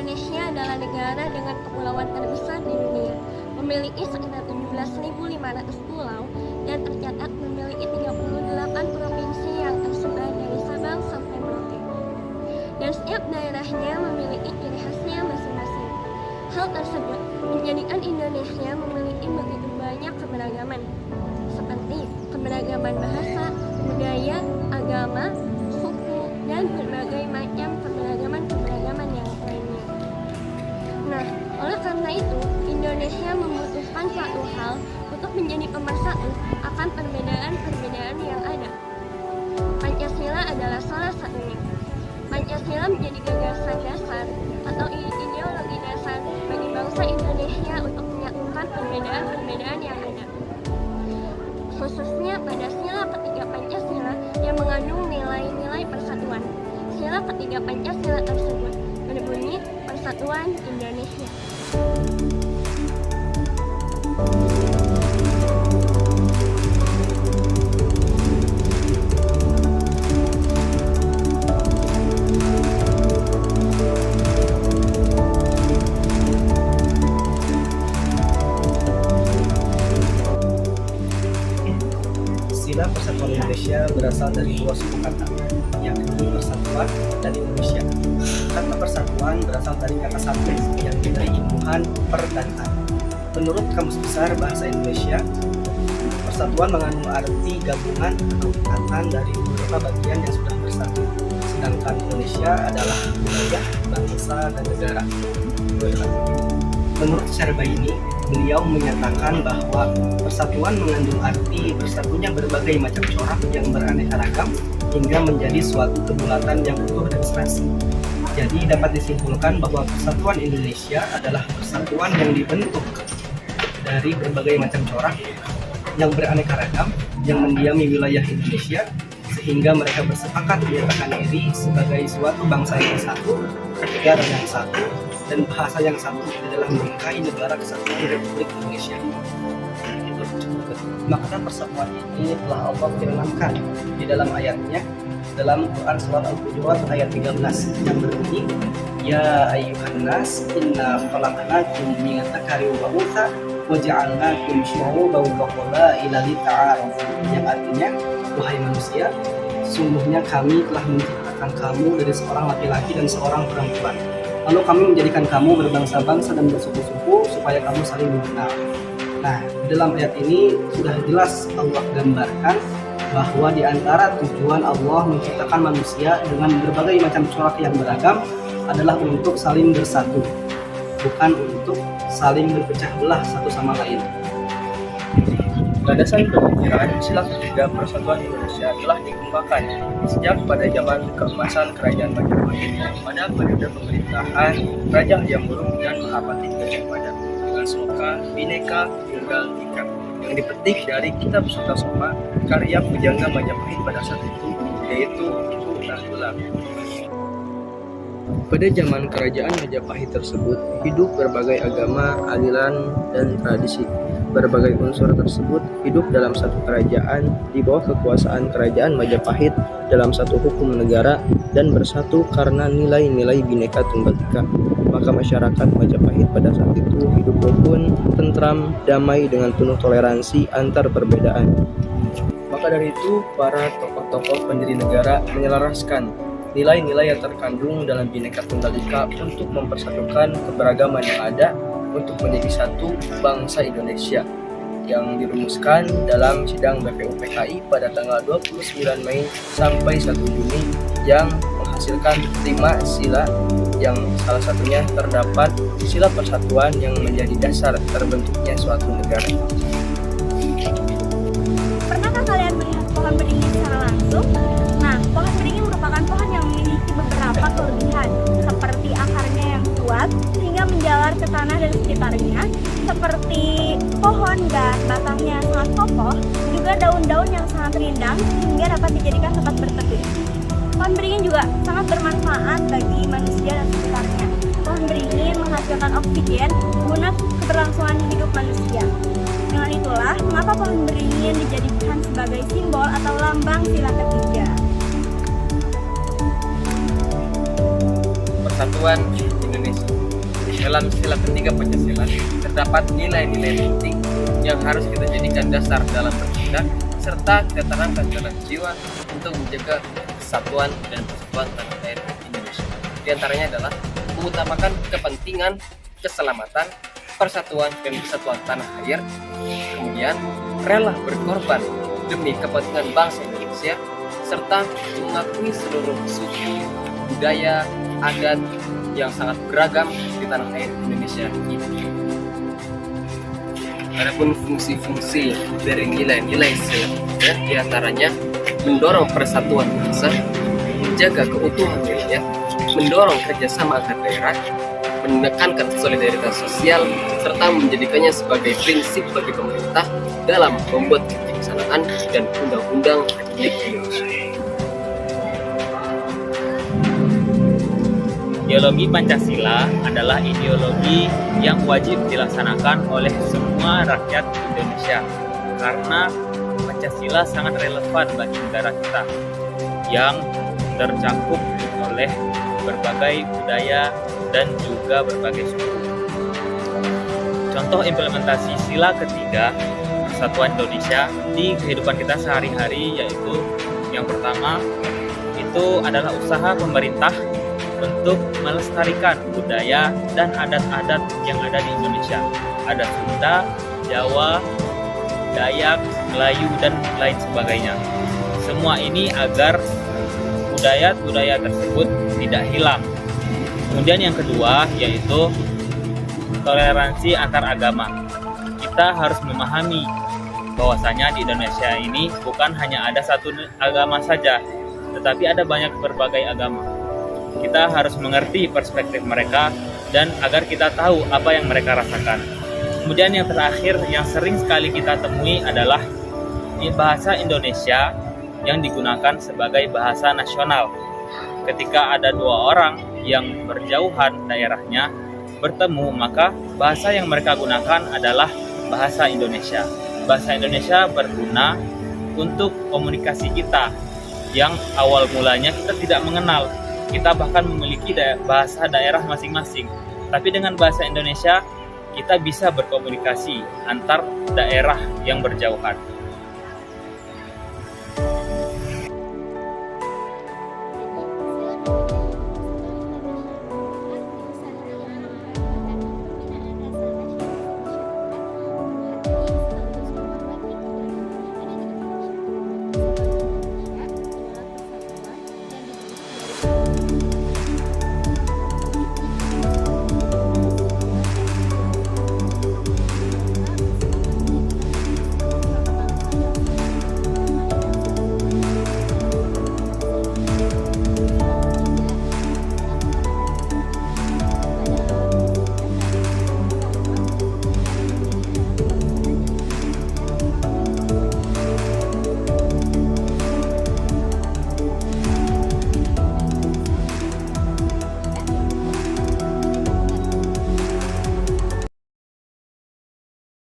Indonesia adalah negara dengan kepulauan terbesar di dunia, memiliki sekitar 17.500 pulau dan tercatat memiliki 38 provinsi yang tersebar dari Sabang sampai Merauke. Dan setiap daerahnya memiliki ciri khasnya masing-masing. Hal tersebut menjadikan Indonesia memiliki begitu banyak keberagaman, seperti keberagaman bahasa, budaya, agama, suku, dan berbagai macam keberagaman yang lainnya. Nah, oleh karena itu, Indonesia memutuskan suatu hal untuk menjadi pemersatu akan perbedaan-perbedaan yang ada. Pancasila adalah salah satunya. Pancasila menjadi gagasan dasar atau ideologi dasar bagi bangsa Indonesia untuk menyatukan perbedaan-perbedaan yang ada. Khususnya pada sila ketiga Pancasila yang mengandung nilai-nilai persatuan. Sila ketiga Pancasila tersebut berbunyi Persatuan Indonesia. Sila Persatuan Indonesia berasal dari dua suku kata, yakni persatuan dan Indonesia. Kata persatuan berasal dari kata satu yang dari imbuhan per dan an. Menurut Kamus Besar Bahasa Indonesia, persatuan mengandung arti gabungan atau ikatan dari beberapa bagian yang sudah bersatu. Sedangkan Indonesia adalah wilayah, bangsa, dan negara. Menurut Syarbaini, beliau menyatakan bahwa persatuan mengandung arti bersatunya berbagai macam corak yang beraneka ragam hingga menjadi suatu kebulatan yang utuh dan serasi. Jadi dapat disimpulkan bahwa persatuan Indonesia adalah persatuan yang dibentuk dari berbagai macam corak yang beraneka ragam yang mendiami wilayah Indonesia, sehingga mereka bersepakat menyatakan diri sebagai suatu bangsa yang satu, negara yang satu, dan bahasa yang satu di dalam mengikai negara kesatuan Republik Indonesia. Makna persatuan ini telah Allah firmankan di dalam ayatnya dalam Quran Surat Al-Hujurat ayat 13 yang berbunyi, Ya ayyuhan nas inna khalaqnakum min dzakari wa untha wa ja'alnakum syu'uban wa qabaila lita'arafu, yang artinya, wahai manusia, sesungguhnya kami telah menciptakan kamu dari seorang laki-laki dan seorang perempuan. Lalu kami menjadikan kamu berbangsa-bangsa dan bersuku-suku supaya kamu saling mengenal. Nah, dalam ayat ini sudah jelas Allah gambarkan bahwa di antara tujuan Allah menciptakan manusia dengan berbagai macam corak yang beragam adalah untuk saling bersatu, bukan untuk saling berpecah belah satu sama lain. Landasan pemikiran sila ketiga Persatuan Indonesia telah dikembangkan sejak pada zaman keemasan Kerajaan Majapahit pada periode pemerintahan Raja Hyang Wurung dan Mahapati Gajah Mada dengan slogan Bhinneka Tunggal Ika yang dipetik dari kitab Sutta Soma karya pujangga Majapahit pada saat itu, yaitu Buku Tenggelam. Pada zaman kerajaan Majapahit tersebut hidup berbagai agama, aliran, dan tradisi. Berbagai unsur tersebut hidup dalam satu kerajaan di bawah kekuasaan kerajaan Majapahit dalam satu hukum negara dan bersatu karena nilai-nilai Bhinneka Tunggal Ika. Maka masyarakat Majapahit pada saat itu hidup rukun, tentram, damai dengan penuh toleransi antar perbedaan. Maka dari itu, para tokoh-tokoh pendiri negara menyelaraskan nilai-nilai yang terkandung dalam Bhinneka Tunggal Ika untuk mempersatukan keberagaman yang ada untuk menjadi satu bangsa Indonesia yang dirumuskan dalam sidang BPUPKI pada tanggal 29 Mei sampai 1 Juni yang menghasilkan 5 sila yang salah satunya terdapat sila persatuan yang menjadi dasar terbentuknya suatu negara. Pernahkah kalian melihat pohon beringin secara langsung? Nah, pohon beringin merupakan pohon yang memiliki beberapa kelebihan, seperti akarnya yang kuat sehingga menjalar ke tanah dan sekitarnya, seperti pohon dan batangnya sangat kokoh, juga daun-daun yang sangat rindang sehingga dapat dijadikan tempat berteduh. Pohon beringin juga sangat bermanfaat bagi manusia dan sekitarnya. Pohon beringin menghasilkan oksigen guna keberlangsungan hidup manusia. Dengan itulah, mengapa pohon beringin dijadikan sebagai simbol atau lambang sila ketiga. Persatuan Indonesia. dalam sila ketiga Pancasila terdapat nilai-nilai penting yang harus kita jadikan dasar dalam bertindak serta kita tanamkan dalam jiwa untuk menjaga kesatuan dan persatuan tanah air Indonesia. Di antaranya adalah mengutamakan kepentingan keselamatan, persatuan dan kesatuan tanah air, kemudian rela berkorban demi kepentingan bangsa Indonesia, serta mengakui seluruh suku, budaya, adat yang sangat beragam di tanah air Indonesia ini. Adapun fungsi-fungsi dari nilai-nilai selanjutnya diantaranya mendorong persatuan bangsa, menjaga keutuhan wilayah, mendorong kerjasama antar daerah, menekankan solidaritas sosial, serta menjadikannya sebagai prinsip bagi pemerintah dalam membuat kebijaksanaan dan undang-undang Republik Indonesia. Ideologi Pancasila adalah ideologi yang wajib dilaksanakan oleh semua rakyat Indonesia karena Pancasila sangat relevan bagi negara kita yang tercakup oleh berbagai budaya dan juga berbagai suku. Contoh implementasi sila ketiga Persatuan Indonesia di kehidupan kita sehari-hari yaitu yang pertama itu adalah usaha pemerintah untuk melestarikan budaya dan adat-adat yang ada di Indonesia. Ada Sunda, Jawa, Dayak, Melayu, dan lain sebagainya. Semua ini agar budaya-budaya tersebut tidak hilang. Kemudian yang kedua yaitu toleransi antar agama. Kita harus memahami bahwasanya di Indonesia ini bukan hanya ada satu agama saja, tetapi ada banyak berbagai agama. Kita harus mengerti perspektif mereka dan agar kita tahu apa yang mereka rasakan. Kemudian yang terakhir yang sering sekali kita temui adalah bahasa Indonesia yang digunakan sebagai bahasa nasional. Ketika ada dua orang yang berjauhan daerahnya bertemu, maka bahasa yang mereka gunakan adalah bahasa Indonesia. Bahasa Indonesia berguna untuk komunikasi kita yang awal mulanya kita tidak mengenal. Kita bahkan memiliki bahasa daerah masing-masing. Tapi dengan bahasa Indonesia, kita bisa berkomunikasi antar daerah yang berjauhan.